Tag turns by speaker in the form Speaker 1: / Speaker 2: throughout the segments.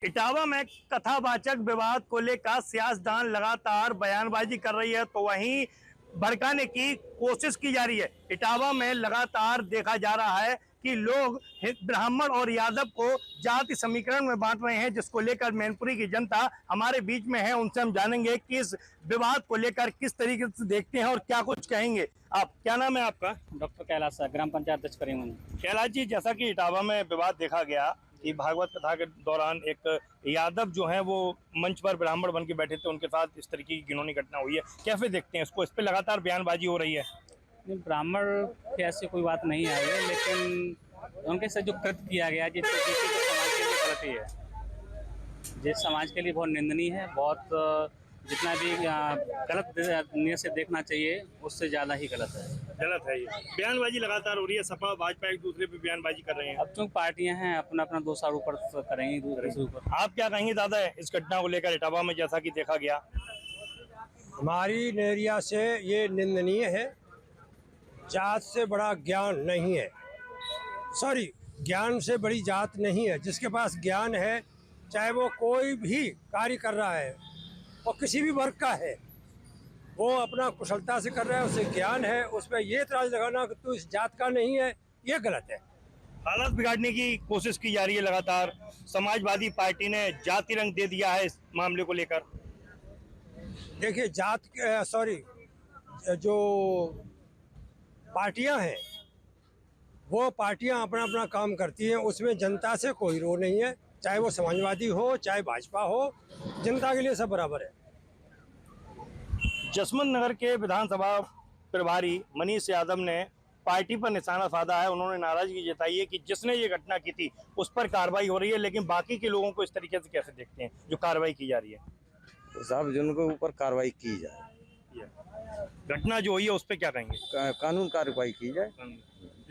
Speaker 1: इटावा में कथावाचक विवाद को लेकर सियासतदान लगातार बयानबाजी कर रही है तो वहीं भड़काने की कोशिश की जा रही है। इटावा में लगातार देखा जा रहा है कि लोग ब्राह्मण और यादव को जाति समीकरण में बांट रहे हैं, जिसको लेकर मैनपुरी की जनता हमारे बीच में है। उनसे हम जानेंगे कि इस विवाद को लेकर किस तरीके से देखते हैं और क्या कुछ कहेंगे। आप क्या नाम है आपका?
Speaker 2: डॉक्टर कैलाश, ग्राम पंचायत अध्यक्ष करीमगंज।
Speaker 1: कैलाश जी, जैसा कि इटावा में विवाद देखा गया कि भागवत कथा के दौरान एक यादव जो है वो मंच पर ब्राह्मण बन के बैठे थे, उनके साथ इस तरीके की घिनौनी घटना हुई है, कैसे देखते हैं इसको? इस पे लगातार बयानबाजी हो रही है।
Speaker 2: ब्राह्मण की ऐसी कोई बात नहीं आई है, लेकिन उनके साथ जो कृत्य किया गया जिस तरीके से समाज के लिए गलती है, जिस समाज के लिए बहुत निंदनीय है, बहुत जितना भी गलत नियत से देखना चाहिए उससे ज़्यादा ही गलत है
Speaker 1: ये बयानबाजी लगातार हो रही है। सपा भाजपा एक दूसरे पे बयानबाजी कर रहे हैं।
Speaker 2: अब चूँकि पार्टियां हैं अपना अपना दोषारोपण करेंगी दूसरे से ऊपर।
Speaker 1: आप क्या कहेंगे दादा इस घटना को लेकर इटावा में जैसा कि देखा गया?
Speaker 3: हमारी नजरिया से ये निंदनीय है। जात से बड़ा ज्ञान नहीं है, सॉरी, ज्ञान से बड़ी जात नहीं है। जिसके पास ज्ञान है, चाहे वो कोई भी कार्य कर रहा है और किसी भी वर्ग का है, वो अपना कुशलता से कर रहा है, उसे ज्ञान है। उसमें ये इतराज लगाना कि तू इस जात का नहीं है, ये गलत है।
Speaker 1: हालात बिगाड़ने की कोशिश की जा रही है लगातार। समाजवादी पार्टी ने जाति रंग दे दिया है इस मामले को लेकर।
Speaker 3: देखिए, जो पार्टियां हैं वो पार्टियां अपना अपना काम करती हैं, उसमें जनता से कोई रो नहीं है। चाहे वो समाजवादी हो चाहे भाजपा हो, जनता के लिए सब बराबर है।
Speaker 1: जसवंत नगर के विधानसभा प्रभारी मनीष यादव ने पार्टी पर निशाना साधा है। उन्होंने नाराजगी जताई है कि जिसने ये घटना की थी उस पर कार्रवाई हो रही है, लेकिन बाकी के लोगों को इस तरीके से कैसे देखते हैं जो कार्रवाई की जा रही है?
Speaker 4: तो साहब जिनके ऊपर कार्रवाई की जाए,
Speaker 1: घटना जो हुई है उस पर क्या कहेंगे?
Speaker 4: कानून कार्रवाई की जाए।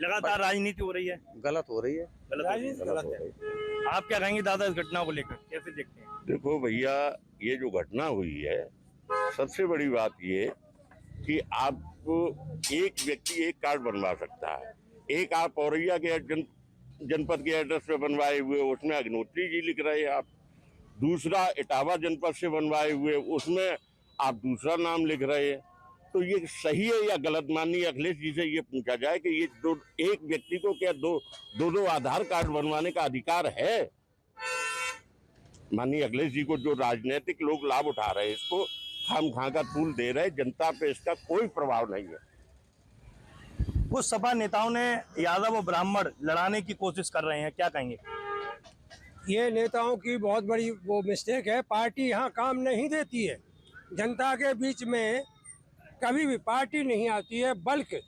Speaker 1: लगातार राजनीति हो रही है,
Speaker 4: गलत हो रही है,
Speaker 1: गलत है। आप क्या कहेंगे दादा इस घटना को लेकर कैसे देखते हैं?
Speaker 5: देखो भैया, ये जो घटना हुई है, सबसे बड़ी बात ये कि आप एक व्यक्ति एक कार्ड बनवा सकता है। एक आप औरैया के जनपद के एड्रेस पे बनवाए हुए उसमें अग्नोत्री जी लिख रहे हैं आप, दूसरा इटावा जनपद से बनवाए हुए उसमें आप दूसरा नाम लिख रहे हैं। तो ये सही है या गलत? माननीय अखिलेश जी से ये पूछा जाए कि ये एक व्यक्ति को क्या दो आधार कार्ड बनवाने का अधिकार है? माननीय अखिलेश जी को जो राजनीतिक लोग लाभ उठा रहे हैं, इसको खामखा का तूल दे रहे, जनता पे इसका कोई प्रभाव नहीं है।
Speaker 1: कुछ सपा नेताओं ने यादव और ब्राह्मण लड़ाने की कोशिश कर रहे हैं, क्या कहेंगे?
Speaker 3: ये नेताओं की बहुत बड़ी वो मिस्टेक है। पार्टी यहाँ काम नहीं देती है। जनता के बीच में कभी भी पार्टी नहीं आती है, बल्कि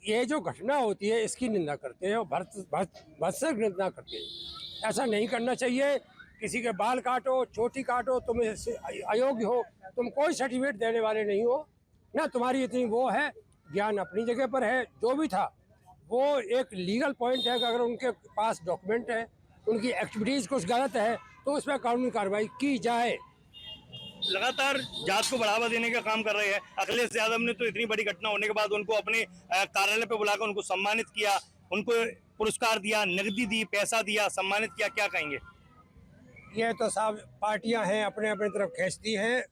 Speaker 3: ये जो घटना होती है इसकी निंदा करते हैं और भरसक निंदा करते हैं। ऐसा नहीं करना चाहिए। किसी के बाल काटो, चोटी काटो, तुम अयोग्य हो, तुम कोई सर्टिफिकेट देने वाले नहीं हो ना। तुम्हारी इतनी वो है, ज्ञान अपनी जगह पर है। जो भी था वो एक लीगल पॉइंट है कि अगर उनके पास डॉक्यूमेंट है, उनकी एक्टिविटीज कुछ गलत है तो उस पर कानूनी कार्रवाई की जाए।
Speaker 1: लगातार जात को बढ़ावा देने का काम कर रहे हैं। अखिलेश यादव ने तो इतनी बड़ी घटना होने के बाद उनको अपने कार्यालय पे बुलाकर उनको सम्मानित किया, उनको पुरस्कार दिया, नकदी दी, पैसा दिया, सम्मानित किया, क्या कहेंगे?
Speaker 3: ये तो साहब पार्टियां हैं, अपने अपने तरफ खींचती हैं।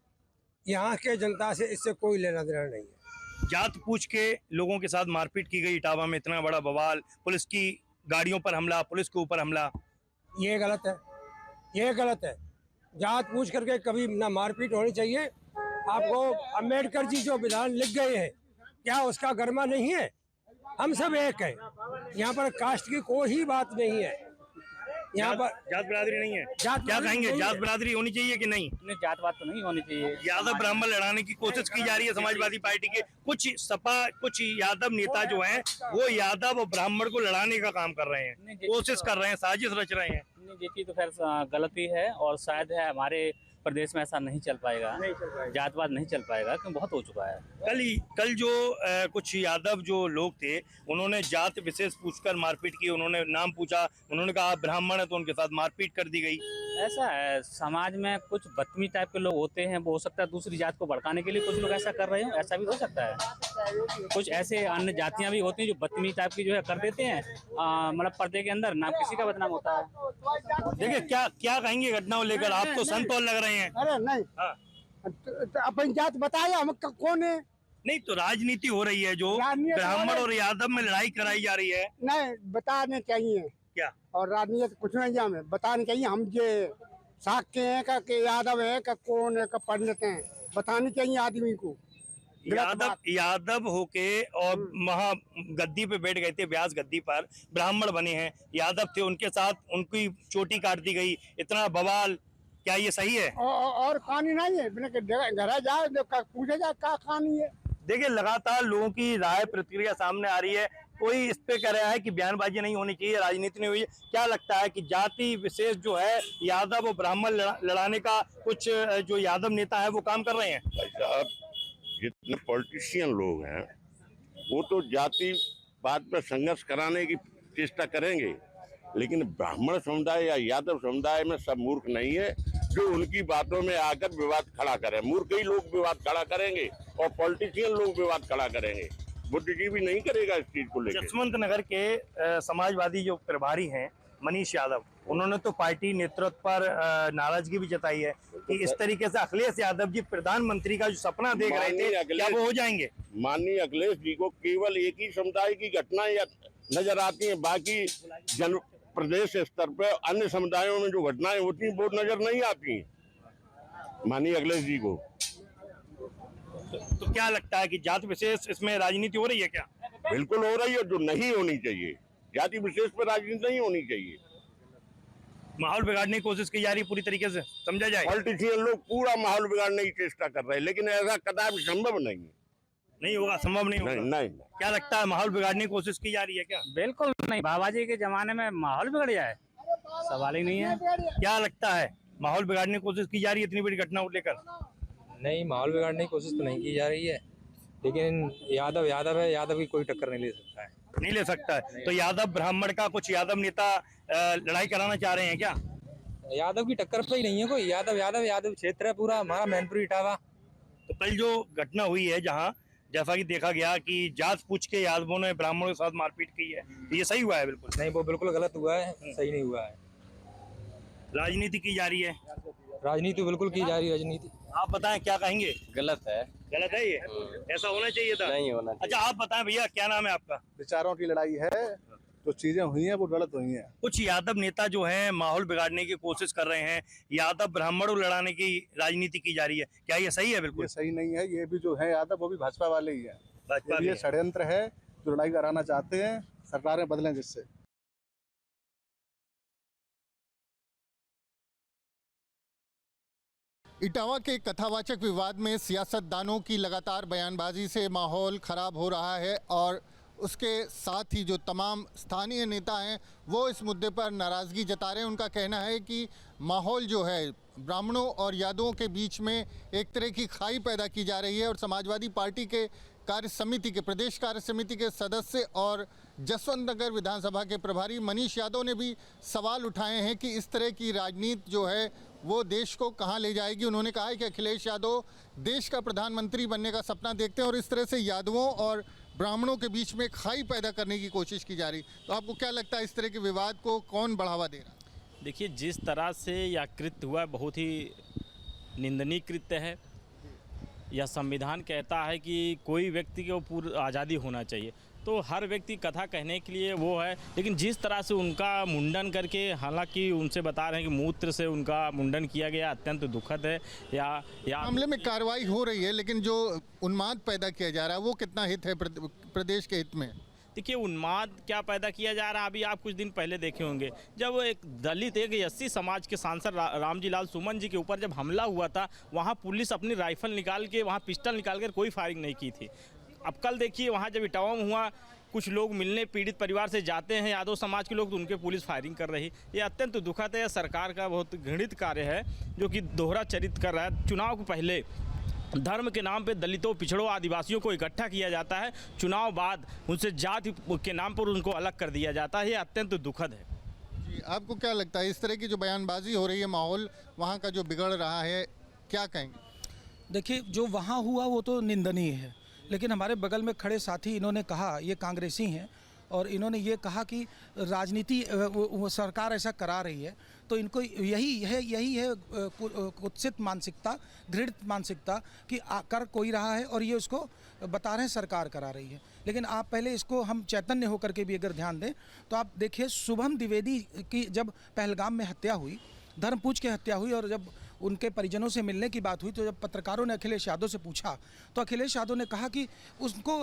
Speaker 3: यहाँ के जनता से इससे कोई लेना देना नहीं है।
Speaker 1: जात पूछ के लोगों के साथ मारपीट की गई इटावा में, इतना बड़ा बवाल, पुलिस की गाड़ियों पर हमला, पुलिस के ऊपर हमला,
Speaker 3: ये गलत है, ये गलत है। जात पूछ करके कभी ना मारपीट होनी चाहिए। आपको अम्बेडकर जी जो विधान लिख गए हैं, क्या उसका गर्मा नहीं है? हम सब एक हैं। यहाँ पर कास्ट की कोई बात नहीं है। यहाँ पर
Speaker 1: जात बिरादरी नहीं है। क्या कहेंगे, जात बिरादरी होनी चाहिए कि नहीं?
Speaker 2: नहीं, जात बात तो नहीं होनी चाहिए।
Speaker 1: यादव ब्राह्मण लड़ाने की कोशिश की जा रही है समाजवादी पार्टी के कुछ यादव नेता जो हैं वो यादव और ब्राह्मण को लड़ाने का काम कर रहे हैं, कोशिश कर रहे हैं, साजिश रच रहे हैं।
Speaker 2: नहीं, ये चीज तो खैर गलती है और शायद है हमारे प्रदेश में ऐसा नहीं चल पाएगा, जातवाद नहीं चल पाएगा क्योंकि बहुत हो चुका है।
Speaker 1: कल जो कुछ यादव जो लोग थे उन्होंने जात विशेष पूछकर मारपीट की, उन्होंने नाम पूछा, उन्होंने कहा ब्राह्मण है तो उनके साथ मारपीट कर दी गई।
Speaker 2: ऐसा है, समाज में कुछ बदतमीज टाइप के लोग होते हैं, वो हो सकता है दूसरी जात को भड़काने के लिए कुछ लोग ऐसा कर रहे हो, ऐसा भी हो सकता है। कुछ ऐसे अन्य जातियां भी होती हैं जो बदतमीज टाइप की जो है कर देते हैं, मतलब पर्दे के अंदर नाम किसी का बदनाम होता है।
Speaker 1: देखिए क्या क्या कहेंगे घटना को लेकर, आप तो संत और लग रहे हैं।
Speaker 6: अरे नहीं,
Speaker 1: हाँ।
Speaker 6: तो अपन जात बताया हम कौन है।
Speaker 1: नहीं तो राजनीति हो रही है जो
Speaker 6: राजनीति
Speaker 1: ब्राह्मण और यादव में लड़ाई कराई जा रही है।
Speaker 6: नहीं बताने चाहिए
Speaker 1: क्या
Speaker 6: और राजनीति कुछ नहीं हमें बताने चाहिए। हम ये साक्य हैं का के यादव है का कौन है का पंडित हैं, बतानी चाहिए आदमी को।
Speaker 1: यादव होके और महा गद्दी पे बैठ गए थे, व्यास गद्दी पर ब्राह्मण बने हैं, यादव थे, उनके साथ उनकी चोटी काट दी गई, इतना बवाल, क्या ये सही है?
Speaker 6: और कहानी नहीं है, घर जाए पूछे जाए क्या कहानी है।
Speaker 1: देखिए लगातार लोगों की राय प्रतिक्रिया सामने आ रही है। कोई इस पे कह रहा है कि बयानबाजी नहीं होनी चाहिए, राजनीति नहीं हुई है। क्या लगता है कि जाति विशेष जो है यादव और ब्राह्मण लड़ाने का कुछ जो यादव नेता है वो काम कर रहे हैं?
Speaker 5: भाई साहब, जितने पॉलिटिशियन लोग हैं वो तो जाति बात में संघर्ष कराने की चेष्टा करेंगे, लेकिन ब्राह्मण समुदाय या यादव समुदाय में सब मूर्ख नहीं है जो उनकी बातों में आकर विवाद खड़ा करें। मूर्ख ही लोग विवाद खड़ा करेंगे और पॉलिटिशियन लोग विवाद खड़ा करेंगे, बुद्धिजीवी नहीं करेगा इस चीज को लेकर।
Speaker 1: जसवंत नगर के समाजवादी जो प्रभारी हैं मनीष यादव, उन्होंने तो पार्टी नेतृत्व पर नाराजगी भी जताई है कि इस तरीके से अखिलेश यादव जी प्रधानमंत्री का जो सपना देख रहे थे क्या वो हो जाएंगे?
Speaker 5: माननीय अखिलेश जी को केवल एक ही समुदाय की घटनाएं नजर आती हैं, बाकी जन प्रदेश स्तर पे अन्य समुदायों में जो घटनाएं होती हैं वो नजर नहीं आती हैं माननीय अखिलेश जी को।
Speaker 1: तो क्या लगता है कि जाति विशेष इसमें राजनीति हो रही है क्या?
Speaker 5: बिल्कुल हो रही है, जो नहीं होनी चाहिए। जाति विशेष पर राजनीति नहीं होनी चाहिए।
Speaker 1: माहौल बिगाड़ने की कोशिश की जा रही है पूरी तरीके से, समझा जाए।
Speaker 5: पॉलिटिशियन लोग पूरा माहौल बिगाड़ने की चेष्टा कर रहे हैं, लेकिन ऐसा कदापि संभव नहीं है।
Speaker 1: नहीं होगा, संभव नहीं होगा।
Speaker 5: नहीं।
Speaker 1: क्या लगता है माहौल बिगाड़ने की कोशिश की जा रही है क्या?
Speaker 2: बिल्कुल नहीं, बाबा जी के जमाने में माहौल बिगड़ जाए सवाल ही नहीं है।
Speaker 1: क्या लगता है माहौल बिगाड़ने की कोशिश की जा रही है इतनी बड़ी घटना को लेकर?
Speaker 7: नहीं, माहौल बिगाड़ने की कोशिश तो नहीं की जा रही है, लेकिन यादव है, यादव की कोई टक्कर नहीं ले सकता है।
Speaker 1: नहीं ले सकता है। तो यादव ब्राह्मण का कुछ यादव नेता लड़ाई कराना चाह रहे हैं क्या?
Speaker 7: यादव की टक्कर पे ही नहीं है कोई। यादव क्षेत्र है पूरा हमारा, मैनपुरी इटावा।
Speaker 1: तो कल जो घटना हुई है जहाँ जैसा कि देखा गया कि जात पूछ के यादवों ने ब्राह्मणों के साथ मारपीट की है, तो ये सही हुआ है? बिल्कुल
Speaker 7: नहीं, वो बिल्कुल गलत हुआ है, सही नहीं हुआ है।
Speaker 1: राजनीति की जा रही है,
Speaker 7: राजनीति बिल्कुल की जा रही है। राजनीति
Speaker 1: आप बताएं क्या कहेंगे?
Speaker 4: गलत है।
Speaker 1: गलत है ये? ऐसा होना चाहिए था?
Speaker 4: नहीं होना चाहिए।
Speaker 1: अच्छा आप बताएं भैया, क्या नाम है आपका?
Speaker 8: विचारों की लड़ाई है, तो चीजें हुई हैं वो गलत हुई हैं।
Speaker 1: कुछ यादव नेता जो हैं माहौल बिगाड़ने की कोशिश कर रहे हैं, यादव ब्राह्मणों लड़ाने की राजनीति की जा रही है, क्या ये सही है? बिल्कुल
Speaker 8: ये सही नहीं है। ये भी जो है यादव वो भी भाजपा वाले ही है।
Speaker 1: भाजपा भी
Speaker 8: ये
Speaker 1: है।
Speaker 8: षड्यंत्र है जो लड़ाई कराना चाहते हैं, सरकारें बदलें जिससे।
Speaker 9: इटावा के कथावाचक विवाद में सियासतदानों की लगातार बयानबाजी से माहौल ख़राब हो रहा है और उसके साथ ही जो तमाम स्थानीय नेता हैं वो इस मुद्दे पर नाराज़गी जता रहे हैं। उनका कहना है कि माहौल जो है ब्राह्मणों और यादवों के बीच में एक तरह की खाई पैदा की जा रही है और समाजवादी पार्टी के कार्य समिति के प्रदेश कार्य समिति के सदस्य और जसवंत नगर विधानसभा के प्रभारी मनीष यादव ने भी सवाल उठाए हैं कि इस तरह की राजनीति जो है वो देश को कहां ले जाएगी। उन्होंने कहा है कि अखिलेश यादव देश का प्रधानमंत्री बनने का सपना देखते हैं और इस तरह से यादवों और ब्राह्मणों के बीच में खाई पैदा करने की कोशिश की जा रही। तो आपको क्या लगता है इस तरह के विवाद को कौन बढ़ावा दे रहा है?
Speaker 10: देखिए, जिस तरह से यह कृत्य हुआ बहुत ही निंदनीय कृत्य है। यह संविधान कहता है कि कोई व्यक्ति को पूरी आज़ादी होना चाहिए, तो हर व्यक्ति कथा कहने के लिए वो है, लेकिन जिस तरह से उनका मुंडन करके, हालांकि उनसे बता रहे हैं कि मूत्र से उनका मुंडन किया गया, अत्यंत दुखद है। या
Speaker 9: मामले में कार्रवाई हो रही है, लेकिन जो उन्माद पैदा किया जा रहा है वो कितना हित है प्रदेश के हित में?
Speaker 10: देखिए, उन्माद क्या पैदा किया जा रहा है, अभी आप कुछ दिन पहले देखे होंगे जब एक दलित एक एससी समाज के सांसद रामजी लाल सुमन जी के ऊपर जब हमला हुआ था, वहाँ पुलिस अपनी राइफल निकाल के, वहाँ पिस्टल निकाल कर कोई फायरिंग नहीं की थी। अब कल देखिए वहाँ जब इटावा में हुआ, कुछ लोग मिलने पीड़ित परिवार से जाते हैं यादव समाज के लोग, तो उनके पुलिस फायरिंग कर रही। ये अत्यंत दुखद है। सरकार का बहुत घृणित कार्य है जो कि दोहरा चरित्र कर रहा है। चुनाव को पहले धर्म के नाम पे दलितों, पिछड़ों, आदिवासियों को इकट्ठा किया जाता है, चुनाव बाद उनसे जाति के नाम पर उनको अलग कर दिया जाता है। ये अत्यंत दुखद है।
Speaker 9: जी, आपको क्या लगता है इस तरह की जो बयानबाजी हो रही है, माहौल वहाँ का जो बिगड़ रहा है, क्या कहेंगे?
Speaker 11: देखिए, जो वहाँ हुआ वो तो निंदनीय है, लेकिन हमारे बगल में खड़े साथी इन्होंने कहा, ये कांग्रेसी हैं, और इन्होंने ये कहा कि राजनीति वो सरकार ऐसा करा रही है, तो इनको यही है कुत्सित मानसिकता, घृणित मानसिकता कि कर कोई रहा है और ये उसको बता रहे हैं सरकार करा रही है। लेकिन आप पहले इसको हम चैतन्य होकर के भी अगर ध्यान दें तो आप देखिए, शुभम द्विवेदी की जब पहलगाम में हत्या हुई, धर्मपूज की हत्या हुई, और जब उनके परिजनों से मिलने की बात हुई तो जब पत्रकारों ने अखिलेश यादव से पूछा तो अखिलेश यादव ने कहा कि उसको,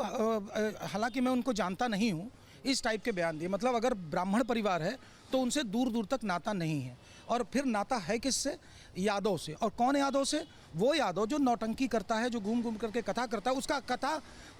Speaker 11: हालांकि मैं उनको जानता नहीं हूँ, इस टाइप के बयान दिए। मतलब अगर ब्राह्मण परिवार है तो उनसे दूर दूर तक नाता नहीं है, और फिर नाता है किससे? यादव से। और कौन यादव से? वो यादव जो नौटंकी करता है, जो घूम घूम करके कथा करता है।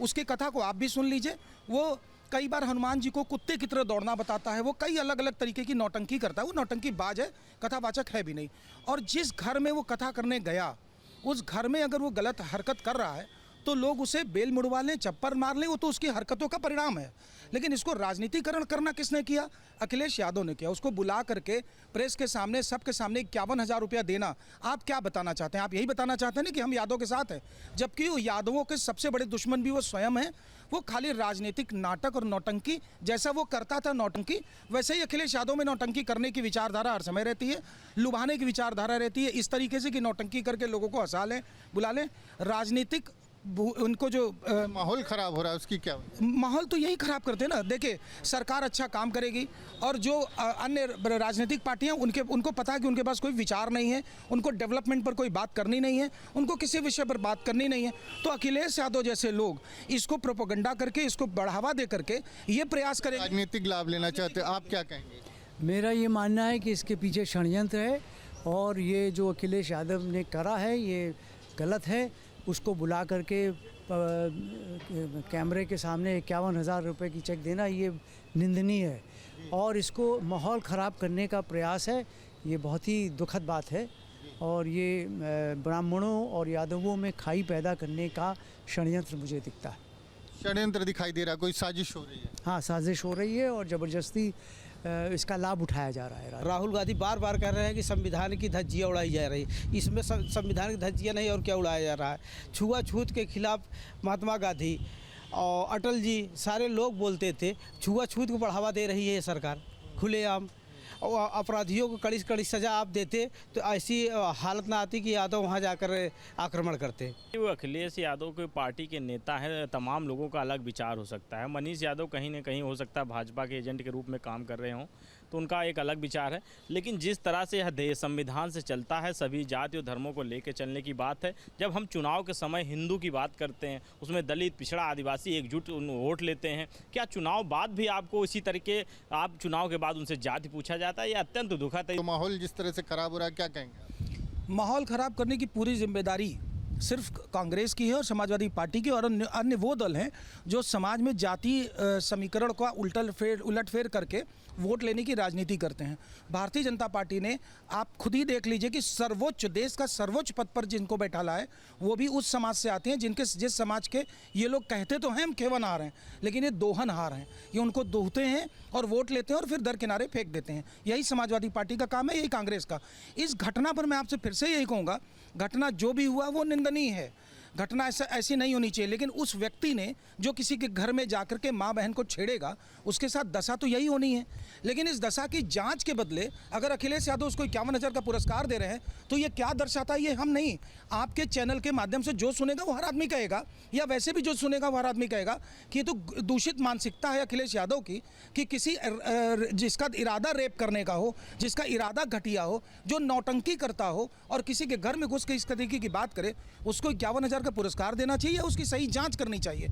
Speaker 11: उसकी कथा को आप भी सुन लीजिए। वो कई बार हनुमान जी को कुत्ते की तरह दौड़ना बताता है, वो कई अलग अलग तरीके की नौटंकी करता है। वो नौटंकी बाज है, कथावाचक है भी नहीं। और जिस घर में वो कथा करने गया, उस घर में अगर वो गलत हरकत कर रहा है तो लोग उसे बेल मुड़वा लें, चप्पल मार लें, वो तो उसकी हरकतों का परिणाम है। लेकिन इसको राजनीतिकरण करना किसने किया? अखिलेश यादव ने किया। उसको बुला करके प्रेस के सामने, सबके सामने 51,000 रुपया देना। आप क्या बताना चाहते हैं? आप यही बताना चाहते हैं ना कि हम यादव के साथ हैं, जबकि वो यादवों के सबसे बड़े दुश्मन भी वो स्वयं हैं। वो खाली राजनीतिक नाटक और नौटंकी, जैसा वो करता था नौटंकी, वैसे ही अखिलेश यादव में नौटंकी करने की विचारधारा हर समय रहती है, लुभाने की विचारधारा रहती है, इस तरीके से कि नौटंकी करके लोगों को हंसा लें, बुला लें। राजनीतिक उनको जो
Speaker 9: माहौल खराब हो रहा है उसकी क्या?
Speaker 11: माहौल तो यही खराब करते हैं ना। देखिए, सरकार अच्छा काम करेगी और जो अन्य राजनीतिक पार्टियां, उनको पता है कि उनके पास कोई विचार नहीं है, उनको डेवलपमेंट पर कोई बात करनी नहीं है, उनको किसी विषय पर बात करनी नहीं है। तो अखिलेश यादव जैसे लोग इसको प्रोपोगंडा करके, इसको बढ़ावा दे करके ये प्रयास करें,
Speaker 9: राजनीतिक लाभ लेना चाहते हैं। आप क्या कहेंगे?
Speaker 12: मेरा ये मानना है कि इसके पीछे षड्यंत्र है, और ये जो अखिलेश यादव ने करा है ये गलत है। उसको बुला करके कैमरे के सामने 51,000 रुपये की चेक देना, ये निंदनीय है, और इसको माहौल ख़राब करने का प्रयास है। ये बहुत ही दुखद बात है, और ये ब्राह्मणों और यादवों में खाई पैदा करने का षड्यंत्र मुझे दिखता है।
Speaker 9: षड्यंत्र दिखाई दे रहा है, कोई साजिश हो रही है?
Speaker 12: हाँ, साजिश हो रही है और ज़बरदस्ती इसका लाभ उठाया जा रहा है।
Speaker 13: राहुल गांधी बार बार कह रहे हैं कि संविधान की धज्जियाँ उड़ाई जा रही है। इसमें संविधान की धज्जियाँ नहीं और क्या उड़ाया जा रहा है? छुआछूत के खिलाफ महात्मा गांधी और अटल जी, सारे लोग बोलते थे। छुआछूत को बढ़ावा दे रही है ये सरकार खुलेआम, और अपराधियों को कड़ी कड़ी सज़ा आप देते तो ऐसी हालत ना आती कि यादव वहाँ जाकर आक्रमण करते।
Speaker 10: वो अखिलेश यादव के पार्टी के नेता है, तमाम लोगों का अलग विचार हो सकता है। मनीष यादव कहीं ना कहीं हो सकता है भाजपा के एजेंट के रूप में काम कर रहे हों, तो उनका एक अलग विचार है। लेकिन जिस तरह से यह देश संविधान से चलता है, सभी जाति और धर्मों को लेकर चलने की बात है। जब हम चुनाव के समय हिंदू की बात करते हैं, उसमें दलित, पिछड़ा, आदिवासी एकजुट वोट लेते हैं। क्या चुनाव बाद भी आपको इसी तरीके, आप चुनाव के बाद उनसे जाति पूछा जाता है? यह अत्यंत दुखद है।
Speaker 9: तो माहौल जिस तरह से खराब हो रहा है, क्या कहेंगे?
Speaker 11: माहौल खराब करने की पूरी जिम्मेदारी सिर्फ कांग्रेस की है और समाजवादी पार्टी की, और अन्य वो दल हैं जो समाज में जाति समीकरण का उलटफेर करके वोट लेने की राजनीति करते हैं। भारतीय जनता पार्टी ने, आप खुद ही देख लीजिए कि सर्वोच्च, देश का सर्वोच्च पद पर जिनको बैठाला है वो भी उस समाज से आते हैं जिस समाज के ये लोग कहते तो हैं हम केवनहार हैं, लेकिन ये दोहनहार हैं। ये उनको दोहते हैं और वोट लेते हैं और फिर दरकिनारे फेंक देते हैं। यही समाजवादी पार्टी का काम है, यही कांग्रेस का। इस घटना पर मैं आपसे फिर से यही कहूँगा, घटना जो भी हुआ वो निंदनीय है। घटना ऐसी नहीं होनी चाहिए, लेकिन उस व्यक्ति ने जो किसी के घर में जाकर के माँ बहन को छेड़ेगा, उसके साथ दशा तो यही होनी है। लेकिन इस दशा की जांच के बदले अगर अखिलेश यादव उसको 51,000 का पुरस्कार दे रहे हैं तो ये क्या दर्शाता है? ये हम नहीं, आपके चैनल के माध्यम से जो सुनेगा वो हर आदमी कहेगा, या वैसे भी जो सुनेगा वो हर आदमी कहेगा कि ये तो दूषित मानसिकता है अखिलेश यादव की, कि किसी जिसका इरादा रेप करने का हो, जिसका इरादा घटिया हो, जो नौटंकी करता हो और किसी के घर में घुस के इस तरीके की बात करे, उसको 51,000 का पुरस्कार देना चाहिए, उसकी सही जांच करनी चाहिए।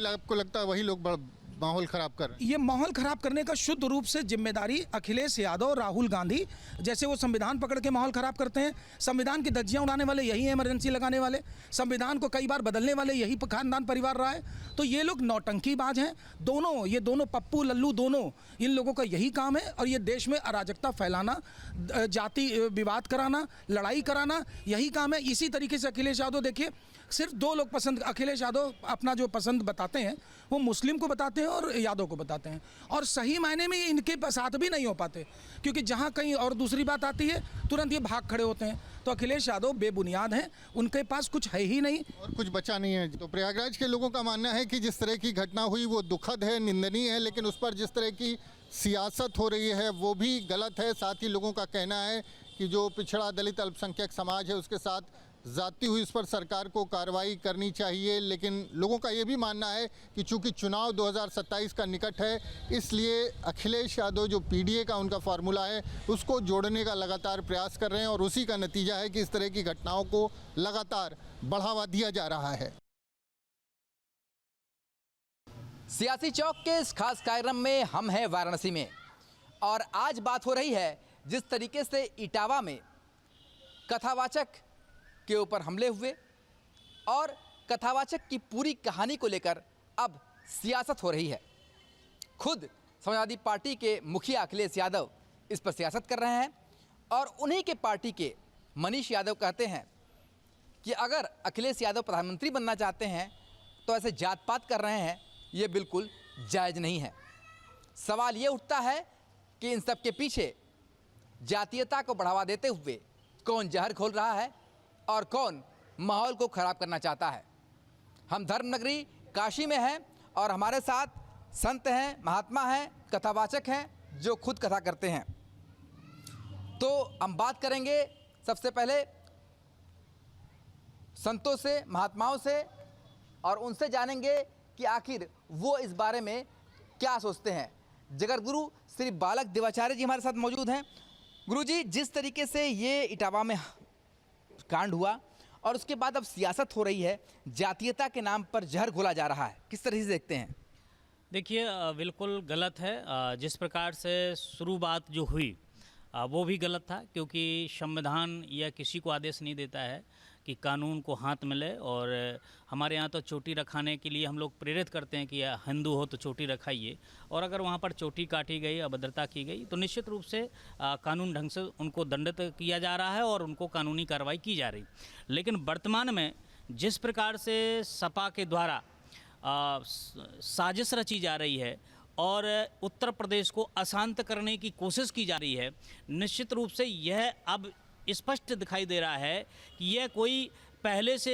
Speaker 9: आपको लगता है वही लोग माहौल खराब कर रहे हैं?
Speaker 11: ये माहौल खराब करने का शुद्ध रूप से जिम्मेदारी अखिलेश यादव, राहुल गांधी जैसे वो संविधान पकड़ के माहौल खराब करते हैं। संविधान की धज्जियां उड़ाने वाले यही हैं, इमरजेंसी लगाने वाले, संविधान को कई बार बदलने वाले यही खानदान परिवार रहा है। तो ये लोग नौटंकीबाज हैं दोनों, ये दोनों पप्पू लल्लू दोनों, इन लोगों का यही काम है। और ये देश में अराजकता फैलाना, जाति विवाद कराना, लड़ाई कराना, यही काम है। इसी तरीके से अखिलेश यादव, देखिए सिर्फ दो लोग पसंद, अखिलेश यादव अपना जो पसंद बताते हैं वो मुस्लिम को बताते हैं और यादव को बताते हैं, और सही मायने में इनके साथ भी नहीं हो पाते, क्योंकि जहाँ कहीं और दूसरी बात आती है तुरंत ये भाग खड़े होते हैं। तो अखिलेश यादव बेबुनियाद हैं, उनके पास कुछ है ही नहीं
Speaker 9: और कुछ बचा नहीं है। तो प्रयागराज के लोगों का मानना है कि जिस तरह की घटना हुई वो दुखद है, निंदनीय है, लेकिन उस पर जिस तरह की सियासत हो रही है वो भी गलत है। साथ ही लोगों का कहना है कि जो पिछड़ा दलित अल्पसंख्यक समाज है उसके साथ जाती हुई इस पर सरकार को कार्रवाई करनी चाहिए। लेकिन लोगों का ये भी मानना है कि चूंकि चुनाव 2027 का निकट है, इसलिए अखिलेश यादव जो पीडीए का उनका फार्मूला है उसको जोड़ने का लगातार प्रयास कर रहे हैं और उसी का नतीजा है कि इस तरह की घटनाओं को लगातार बढ़ावा दिया जा रहा है।
Speaker 14: सियासी चौक के इस खास कार्यक्रम में हम हैं वाराणसी में और आज बात हो रही है जिस तरीके से इटावा में कथावाचक के ऊपर हमले हुए और कथावाचक की पूरी कहानी को लेकर अब सियासत हो रही है। खुद समाजवादी पार्टी के मुखिया अखिलेश यादव इस पर सियासत कर रहे हैं और उन्हीं के पार्टी के मनीष यादव कहते हैं कि अगर अखिलेश यादव प्रधानमंत्री बनना चाहते हैं तो ऐसे जात पात कर रहे हैं, ये बिल्कुल जायज़ नहीं है। सवाल ये उठता है कि इन सब के पीछे जातीयता को बढ़ावा देते हुए कौन जहर घोल रहा है और कौन माहौल को खराब करना चाहता है। हम धर्मनगरी काशी में हैं और हमारे साथ संत हैं, महात्मा हैं, कथावाचक हैं जो खुद कथा करते हैं। तो हम बात करेंगे सबसे पहले संतों से, महात्माओं से और उनसे जानेंगे कि आखिर वो इस बारे में क्या सोचते हैं। जगत गुरु श्री बालक देवाचार्य जी हमारे साथ मौजूद हैं। गुरु जी, जिस तरीके से ये इटावा में कांड हुआ और उसके बाद अब सियासत हो रही है, जातीयता के नाम पर जहर घोला जा रहा है, किस तरह से देखते हैं?
Speaker 10: देखिए, बिल्कुल गलत है। जिस प्रकार से शुरुआत जो हुई वो भी गलत था, क्योंकि संविधान यह किसी को आदेश नहीं देता है कि कानून को हाथ में ले। और हमारे यहाँ तो चोटी रखाने के लिए हम लोग प्रेरित करते हैं कि हिंदू हो तो चोटी रखाइए, और अगर वहाँ पर चोटी काटी गई, अभद्रता की गई तो निश्चित रूप से कानून ढंग से उनको दंडित किया जा रहा है और उनको कानूनी कार्रवाई की जा रही। लेकिन वर्तमान में जिस प्रकार से सपा के द्वारा साजिश रची जा रही है और उत्तर प्रदेश को अशांत करने की कोशिश की जा रही है, निश्चित रूप से यह अब स्पष्ट दिखाई दे रहा है कि यह कोई पहले से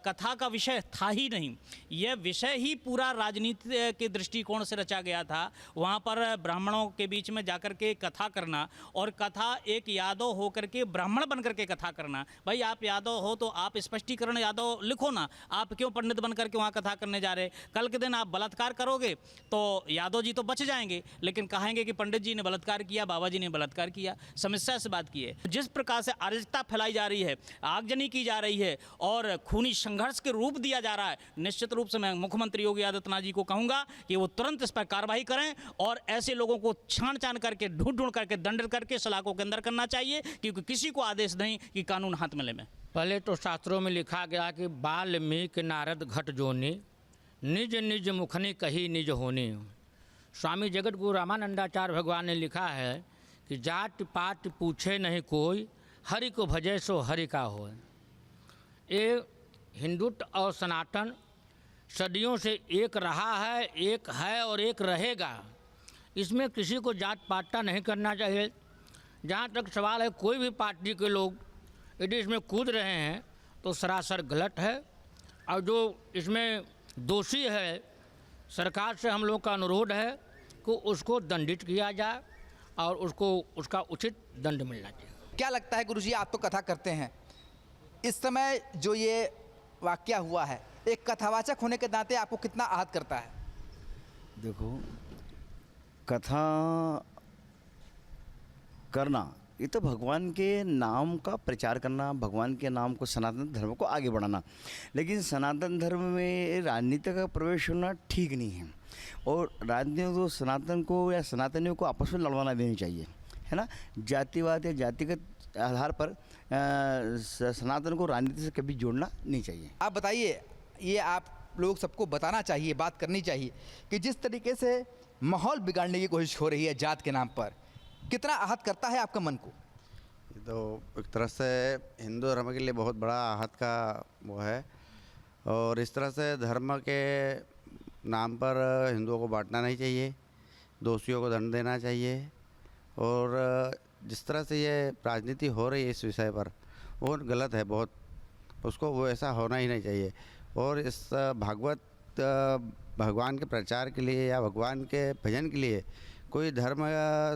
Speaker 10: कथा का विषय था ही नहीं। यह विषय ही पूरा राजनीति के दृष्टिकोण से रचा गया था। वहाँ पर ब्राह्मणों के बीच में जाकर के कथा करना और कथा एक यादव होकर के ब्राह्मण बनकर के कथा करना। भाई, आप यादव हो तो आप स्पष्टीकरण यादव लिखो ना, आप क्यों पंडित बन करके वहाँ कथा करने जा रहे? कल के दिन आप बलात्कार करोगे तो यादव जी तो बच जाएंगे, लेकिन कहेंगे कि पंडित जी ने बलात्कार किया, बाबा जी ने बलात्कार किया। समस्या से बात की है। जिस प्रकार से अराजकता फैलाई जा रही है, आगजनी की जा रही है और खूनी संघर्ष के रूप दिया जा रहा है, निश्चित रूप से मैं मुख्यमंत्री योगी आदित्यनाथ जी को कहूंगा कि वो तुरंत इस पर कार्रवाई करें और ऐसे लोगों को छान छान करके, ढूंढ करके, दंडित करके सलाखों के अंदर करना चाहिए, क्योंकि किसी को आदेश नहीं कि कानून हाथ में ले। में
Speaker 15: पहले तो शास्त्रों में लिखा गया कि वाल्मीकि नारद घट जोनी, निज निज मुखनी कही निज होनी। स्वामी जगत गुरु रामानंदाचार्य भगवान ने लिखा है कि जात पात पूछे नहीं कोई, हरि को भजे सो हरि का हो। ये हिंदुत्व और सनातन सदियों से एक रहा है, एक है और एक रहेगा। इसमें किसी को जात पात का नहीं करना चाहिए। जहाँ तक सवाल है, कोई भी पार्टी के लोग यदि इसमें कूद रहे हैं तो सरासर गलत है, और जो इसमें दोषी है सरकार से हम लोग का अनुरोध है कि उसको दंडित किया जाए और उसको उसका उचित दंड मिलना चाहिए।
Speaker 14: क्या लगता है गुरुजी, आप तो कथा करते हैं, इस समय जो ये वाकया हुआ है एक कथावाचक होने के नाते आपको कितना आहत करता है?
Speaker 16: देखो, कथा करना ये तो भगवान के नाम का प्रचार करना, भगवान के नाम को, सनातन धर्म को आगे बढ़ाना। लेकिन सनातन धर्म में राजनीति का प्रवेश होना ठीक नहीं है, और राजनीति को सनातन को या सनातनियों को आपस में लड़वाना देनी चाहिए, है ना। जातिवाद या जातिगत आधार पर सनातन को राजनीति से कभी जोड़ना नहीं चाहिए।
Speaker 14: आप बताइए, ये आप लोग सबको बताना चाहिए, बात करनी चाहिए कि जिस तरीके से माहौल बिगाड़ने की कोशिश हो रही है जात के नाम पर, कितना आहत करता है आपका मन को?
Speaker 17: ये तो एक तरह से हिंदू धर्म के लिए बहुत बड़ा आहत का वो है, और इस तरह से धर्म के नाम पर हिंदुओं को बांटना नहीं चाहिए, दोषियों को दंड देना चाहिए। और जिस तरह से ये राजनीति हो रही है इस विषय पर वो गलत है बहुत, उसको वो ऐसा होना ही नहीं चाहिए। और इस भगवान के प्रचार के लिए या भगवान के भजन के लिए कोई धर्म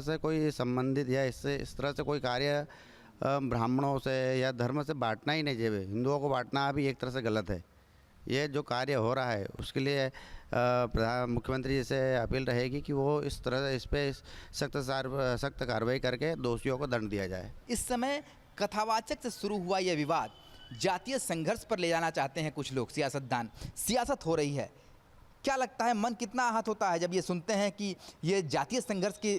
Speaker 17: से कोई संबंधित या इससे इस तरह से कोई कार्य ब्राह्मणों से या धर्म से बांटना ही नहीं चाहिए। हिंदुओं को बांटना भी एक तरह से गलत है। ये जो कार्य हो रहा है उसके लिए मुख्यमंत्री जी से अपील रहेगी कि वो इस तरह से इस पे सख्त कार्रवाई करके दोषियों को दंड दिया जाए।
Speaker 14: इस समय कथावाचक से शुरू हुआ यह विवाद जातीय संघर्ष पर ले जाना चाहते हैं कुछ लोग, सियासतदान। सियासत हो रही है, क्या लगता है मन कितना आहत होता है जब ये सुनते हैं कि ये जातीय संघर्ष के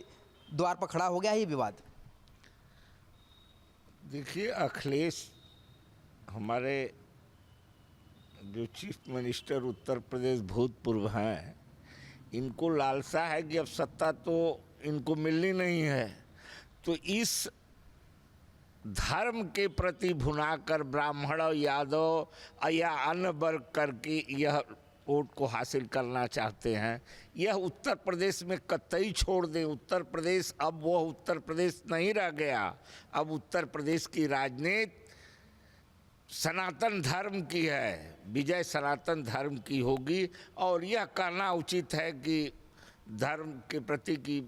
Speaker 14: द्वार पर खड़ा हो गया है ये विवाद?
Speaker 18: देखिए, अखिलेश हमारे जो चीफ मिनिस्टर उत्तर प्रदेश भूतपूर्व हैं, इनको लालसा है कि अब सत्ता तो इनको मिलनी नहीं है, तो इस धर्म के प्रति भुनाकर ब्राह्मण यादव या अन्य वर्ग करके यह वोट को हासिल करना चाहते हैं। यह उत्तर प्रदेश में कतई छोड़ दें। उत्तर प्रदेश अब वह उत्तर प्रदेश नहीं रह गया। अब उत्तर प्रदेश की राजनीति सनातन धर्म की है, विजय सनातन धर्म की होगी। और यह कहना उचित है कि धर्म के प्रति की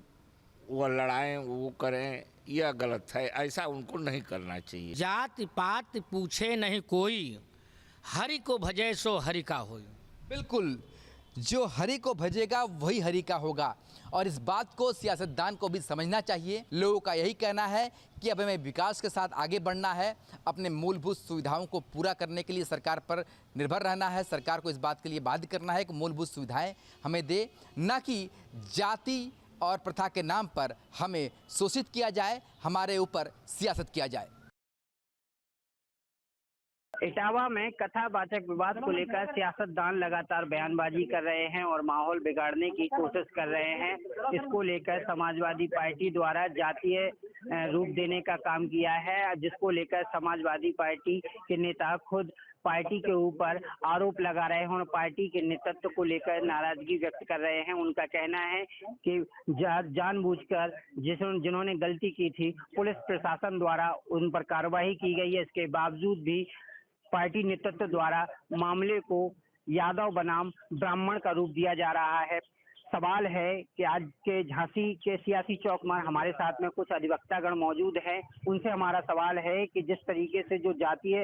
Speaker 18: वह लड़ाएं वो करें, यह गलत है। ऐसा उनको नहीं करना चाहिए।
Speaker 15: जात पात पूछे नहीं कोई, हरि को भजे सो हरि का होई।
Speaker 14: बिल्कुल, जो हरि को भजेगा वही हरि का होगा। और इस बात को सियासतदान को भी समझना चाहिए। लोगों का यही कहना है कि अब हमें विकास के साथ आगे बढ़ना है, अपने मूलभूत सुविधाओं को पूरा करने के लिए सरकार पर निर्भर रहना है। सरकार को इस बात के लिए बाध्य करना है कि मूलभूत सुविधाएं हमें दे, न कि जाति और प्रथा के नाम पर हमें शोषित किया जाए, हमारे ऊपर सियासत किया जाए।
Speaker 19: इटावा में कथावाचक विवाद को लेकर सियासतदान लगातार बयानबाजी कर रहे हैं और माहौल बिगाड़ने की कोशिश कर रहे हैं। इसको लेकर समाजवादी पार्टी द्वारा जातीय रूप देने का काम किया है, जिसको लेकर समाजवादी पार्टी के नेता खुद पार्टी के ऊपर आरोप लगा रहे हैं और पार्टी के नेतृत्व को लेकर नाराजगी व्यक्त कर रहे हैं। उनका कहना है कि जानबूझकर जिन्होंने गलती की थी, पुलिस प्रशासन द्वारा उन पर कार्रवाई की गई है। इसके बावजूद भी पार्टी नेतृत्व द्वारा मामले को यादव बनाम ब्राह्मण का रूप दिया जा रहा है। सवाल है कि आज के झांसी के सियासी चौक में हमारे साथ में कुछ अधिवक्तागण मौजूद हैं। उनसे हमारा सवाल है कि जिस तरीके से जो जातीय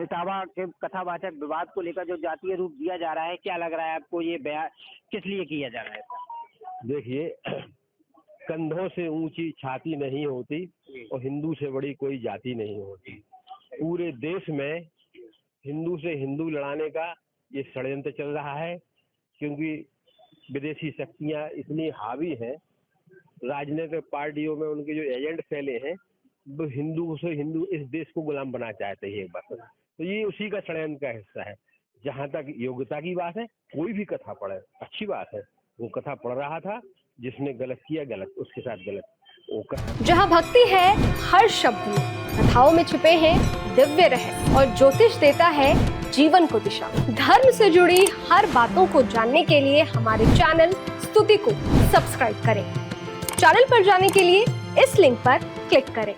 Speaker 19: इटावा के कथावाचक विवाद को लेकर जो जातीय रूप दिया जा रहा है, क्या लग रहा है आपको, ये बयान किस लिए किया जा रहा है?
Speaker 20: देखिए, कंधों से ऊंची छाती नहीं होती और हिंदू से बड़ी कोई जाति नहीं होती। पूरे देश में हिंदू से हिंदू लड़ाने का ये षड्यंत्र चल रहा है, क्योंकि विदेशी शक्तियां इतनी हावी हैं, राजनीतिक पार्टियों में उनके जो एजेंट फैले हैं, वो हिंदू से हिंदू इस देश को गुलाम बनाना चाहते हैं एक बार। तो ये उसी का षड्यंत्र का हिस्सा है। जहाँ तक योग्यता की बात है, कोई भी कथा पढ़े, अच्छी बात है। वो कथा पढ़ रहा था, जिसने गलत किया गलत, उसके साथ गलत।
Speaker 21: जहाँ भक्ति है हर शब्द में, कथाओं में छुपे हैं दिव्य रहस्य और ज्योतिष देता है जीवन को दिशा। धर्म से जुड़ी हर बातों को जानने के लिए हमारे चैनल स्तुति को सब्सक्राइब करें। चैनल पर जाने के लिए इस लिंक पर क्लिक करें।